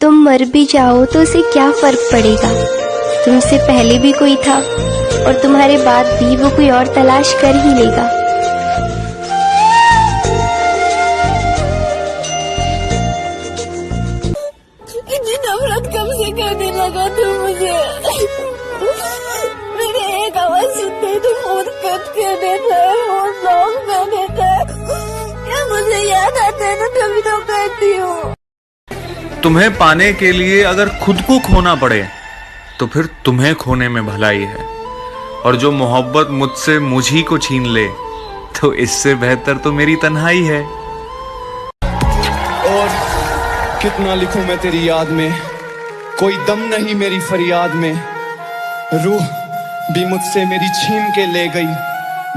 तुम मर भी जाओ तो उसे क्या फर्क पड़ेगा। तुमसे पहले भी कोई था और तुम्हारे बाद भी वो कोई और तलाश कर ही लेगा। इतनी नफरत कब से करने लगा तू मुझे। मेरे एक आवाज सुनते ही तू फोन कट कर देता है, फोन ब्लॉक कर देता है। क्या मुझे याद आता है ना तभी तो करती हूँ। तुम्हें पाने के लिए अगर खुद को खोना पड़े तो फिर तुम्हें खोने में भलाई है। और जो मोहब्बत मुझसे मुझी को छीन ले तो इससे बेहतर तो मेरी तन्हाई है। और कितना लिखूं मैं तेरी याद में, कोई दम नहीं मेरी फरियाद में। रूह भी मुझसे मेरी छीन के ले गई,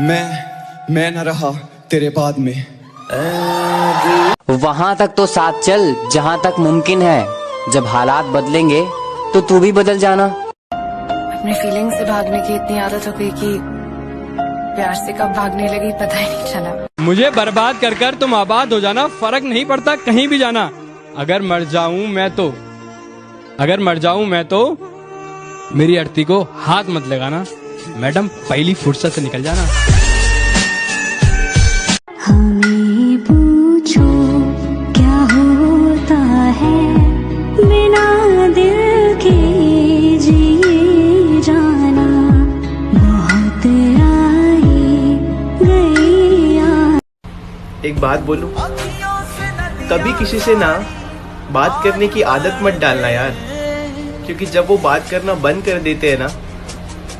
मैं न रहा तेरे बाद में। वहां तक तो साथ चल जहां तक मुमकिन है। जब हालात बदलेंगे तो तू भी बदल जाना। अपने फीलिंग से भागने की इतनी आदत हो गई कि प्यार से कब भागने लगी पता ही नहीं चला। मुझे बर्बाद कर कर तुम आबाद हो जाना, फर्क नहीं पड़ता कहीं भी जाना। अगर मर जाऊं मैं तो मेरी अर्थी को हाथ मत लगाना। मैडम पहली फुर्सत से निकल जाना। हमें पूछो क्या होता है बिना दिल के जिए जाना। बहुत आए गए। एक बात बोलूं, कभी किसी से ना बात करने की आदत मत डालना यार, क्योंकि जब वो बात करना बंद कर देते हैं ना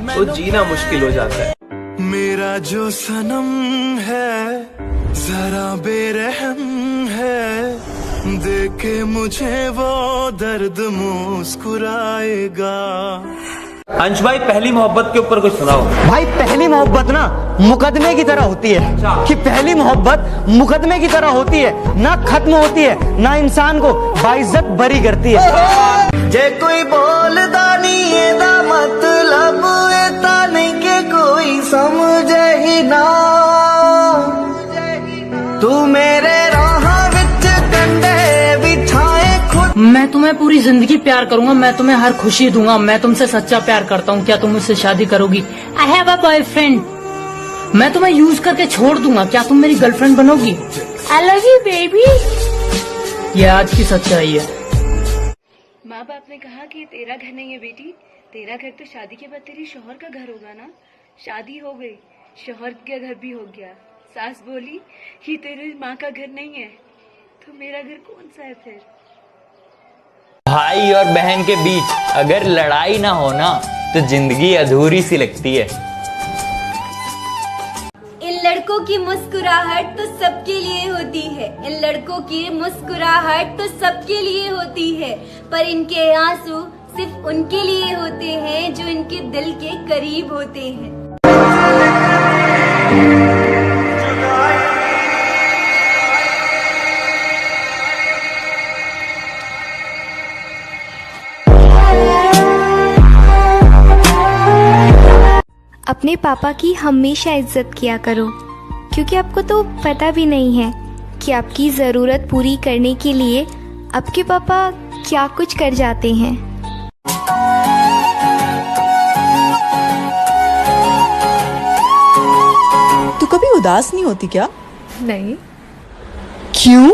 तो जीना मुश्किल हो जाता है। मेरा जो सनम है जरा बेरहम है, देखे मुझे वो दर्द मुस्कुराएगा। अंश भाई, पहली मोहब्बत के ऊपर कुछ सुनाओ। भाई पहली मोहब्बत ना मुकदमे की तरह होती है कि पहली मोहब्बत मुकदमे की तरह होती है, ना खत्म होती है ना इंसान को बाइज्जत बरी करती है। जे कोई बोलदा नहीं एदा मतलब एता नहीं के कोई समझे ही ना। तू मेरे राह विच कंडे बिछाए खुद। मैं तुम्हें पूरी जिंदगी प्यार करूंगा, मैं तुम्हें हर खुशी दूंगा, मैं तुमसे सच्चा प्यार करता हूँ। क्या तुम मुझसे शादी करोगी? I have a boyfriend. मैं तुम्हें यूज करके छोड़ दूंगा, क्या तुम मेरी गर्लफ्रेंड बनोगी? I love you baby. ये आज की सच्चाई है। माँ बाप ने कहा कि तेरा घर नहीं है बेटी, तेरा घर तो शादी के बाद तेरी शौहर का घर होगा ना। शादी हो गई, शौहर का घर भी हो गया। सास बोली ये तेरी माँ का घर नहीं है, तो मेरा घर कौन सा है फिर? भाई और बहन के बीच अगर लड़ाई ना हो ना तो जिंदगी अधूरी सी लगती है। इन लड़कों की मुस्कुराहट तो सबके लिए होती है, इन लड़कों की मुस्कुराहट तो सबके लिए होती है, पर इनके आंसू सिर्फ उनके लिए होते हैं जो इनके दिल के करीब होते हैं। अपने पापा की हमेशा इज्जत किया करो, क्योंकि आपको तो पता भी नहीं है कि आपकी ज़रूरत पूरी करने के लिए आपके पापा क्या कुछ कर जाते हैं। तू कभी उदास नहीं होती क्या? नहीं। क्यों?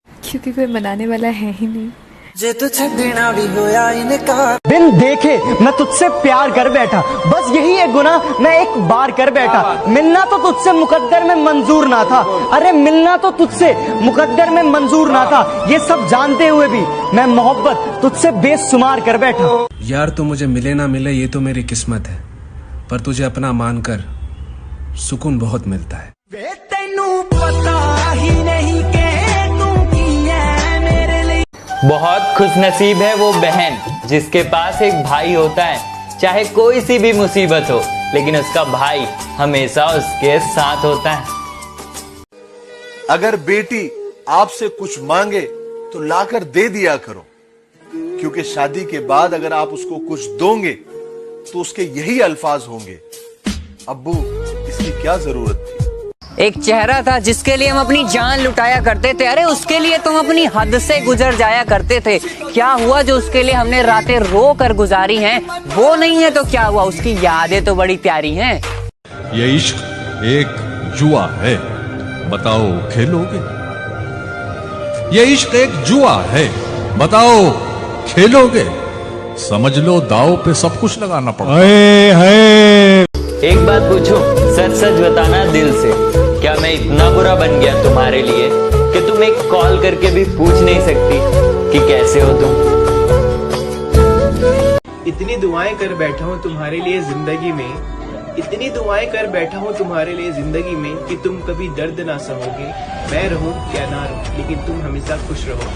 क्योंकि कोई मनाने वाला है ही नहीं। जे तू छड़ना भी होया इनकार। बिन देखे मैं तुझसे प्यार कर बैठा, बस यही एक गुनाह मैं एक बार कर बैठा। मिलना तो तुझसे मुकद्दर में मंजूर ना था, अरे मिलना तो तुझसे मुकद्दर में मंजूर ना था। ये सब जानते हुए भी मैं मोहब्बत तुझसे बेशुमार कर बैठा। यार तो मुझे मिले ना मिले ये तो मेरी किस्मत है, पर तुझे अपना मानकर सुकून बहुत मिलता है। तेनू पता ही नहीं के बहुत खुशनसीब है वो बहन जिसके पास एक भाई होता है। चाहे कोई सी भी मुसीबत हो लेकिन उसका भाई हमेशा उसके साथ होता है। अगर बेटी आपसे कुछ मांगे तो लाकर दे दिया करो, क्योंकि शादी के बाद अगर आप उसको कुछ दोगे तो उसके यही अल्फाज होंगे, अब्बू इसकी क्या जरूरत थी। एक चेहरा था जिसके लिए हम अपनी जान लुटाया करते थे। अरे उसके लिए तुम अपनी हद से गुजर जाया करते थे। क्या हुआ जो उसके लिए हमने रातें रो कर गुजारी हैं, वो नहीं है तो क्या हुआ, उसकी यादें तो बड़ी प्यारी हैं। ये इश्क एक जुआ है, बताओ खेलोगे? ये इश्क एक जुआ है, बताओ खेलोगे? समझ लो दाव पे सब कुछ लगाना पड़ता है। एक बात पूछूं, सच सच बताना दिल से, क्या मैं इतना बुरा बन गया तुम्हारे लिए कि तुम एक कॉल करके भी पूछ नहीं सकती कि कैसे हो तुम? इतनी दुआएं कर बैठा हूँ तुम्हारे लिए जिंदगी में, इतनी दुआएं कर बैठा हूँ तुम्हारे लिए जिंदगी में कि तुम कभी दर्द ना सहोगे। मैं रहूं या ना रहूं लेकिन तुम हमेशा खुश रहो।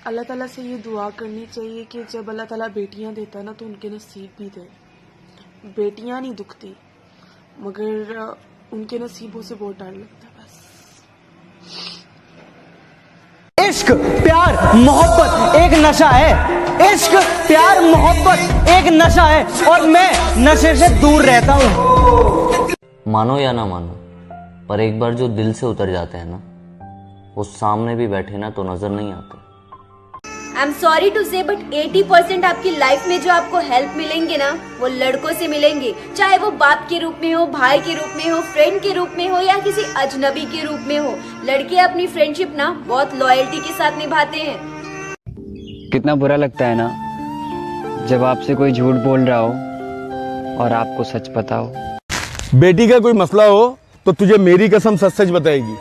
अल्लाह ताला से ये दुआ करनी चाहिए कि जब अल्लाह ताला बेटियां देता है ना तो उनके नसीब भी दे। बेटियां नहीं दुखती मगर उनके नसीबों से बहुत डर लगता है बस। इश्क प्यार मोहब्बत एक नशा है। इश्क प्यार मोहब्बत एक नशा है और मैं नशे से दूर रहता हूँ। मानो या ना मानो, पर एक बार जो दिल से उतर जाते हैं ना, वो सामने भी बैठे ना तो नजर नहीं आते। आई एम सॉरी टू से बट 80% आपकी लाइफ में जो आपको हेल्प मिलेंगे ना वो लड़कों से मिलेंगे, चाहे वो बाप के रूप में हो, भाई के रूप में हो, फ्रेंड के रूप में हो या किसी अजनबी के रूप में हो। लड़के अपनी फ्रेंडशिप ना बहुत लॉयल्टी के साथ निभाते हैं। कितना बुरा लगता है ना जब आपसे कोई झूठ बोल रहा हो और आपको सच पता हो। बेटी का कोई मसला हो तो तुझे मेरी कसम सच सच बताएगी,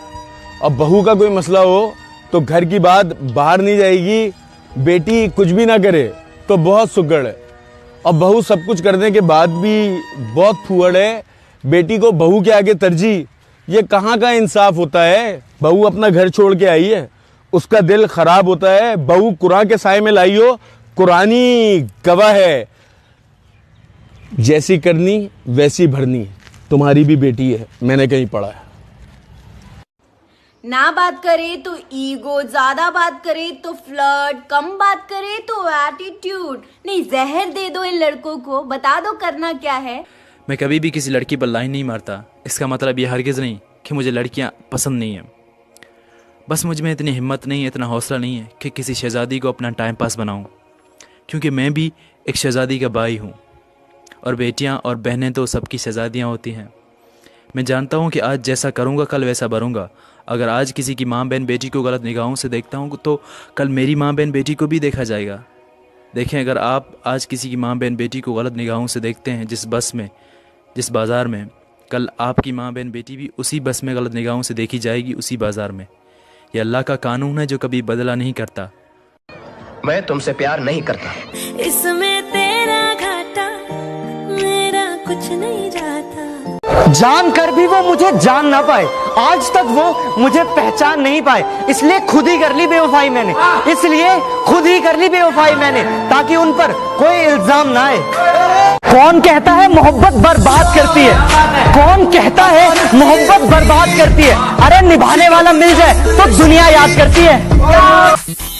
अब बहू का कोई मसला हो तो घर की बात बाहर नहीं जाएगी। बेटी कुछ भी ना करे तो बहुत सुगड़ है और बहू सब कुछ करने के बाद भी बहुत फुअड़ है। बेटी को बहू के आगे तरजीह, ये कहाँ का इंसाफ होता है? बहू अपना घर छोड़ के आई है, उसका दिल खराब होता है। बहू कुरान के साए में लाई हो, कुरानी गवाह है, जैसी करनी वैसी भरनी। तुम्हारी भी बेटी है, मैंने कहीं पढ़ा है। ना बात करे तो ईगो, ज्यादा बात करे तो फ्लर्ट, कम बात करे तो एटीट्यूड। नहीं, जहर दे दो इन लड़कों को, बता दो करना क्या है। मैं कभी भी किसी लड़की पर लाइन नहीं मारता। इसका मतलब ये हरगिज़ नहीं कि मुझे लड़कियां पसंद नहीं हैं, बस मुझ में इतनी हिम्मत नहीं है, इतना हौसला नहीं है कि किसी शहज़ादी को अपना टाइम पास बनाऊं, क्योंकि मैं भी एक शहज़ादी का भाई हूं और बेटियां और बहनें तो सबकी शहज़ादियां होती हैं। मैं जानता हूं कि आज जैसा करूंगा कल वैसा भरूंगा। अगर आज किसी की माँ बहन बेटी को गलत निगाहों से देखता हूं तो कल मेरी माँ बहन बेटी को भी देखा जाएगा। देखें, अगर आप आज किसी की माँ बहन बेटी को गलत निगाहों से देखते हैं जिस बस में, जिस बाज़ार में, कल आपकी माँ बहन बेटी भी उसी बस में गलत निगाहों से देखी जाएगी, उसी बाज़ार में। ये अल्लाह का कानून है जो कभी बदला नहीं करता। मैं तुमसे प्यार नहीं करता। इसमें तेरा घाटा, मेरा कुछ नहीं जाता। जान कर भी वो मुझे जान ना पाए, आज तक वो मुझे पहचान नहीं पाए, इसलिए खुद ही कर ली बेवफाई मैंने, ताकि उन पर कोई इल्जाम ना आए। कौन कहता है मोहब्बत बर्बाद करती है? कौन कहता है मोहब्बत बर्बाद करती है? अरे निभाने वाला मिल जाए तो दुनिया याद करती है।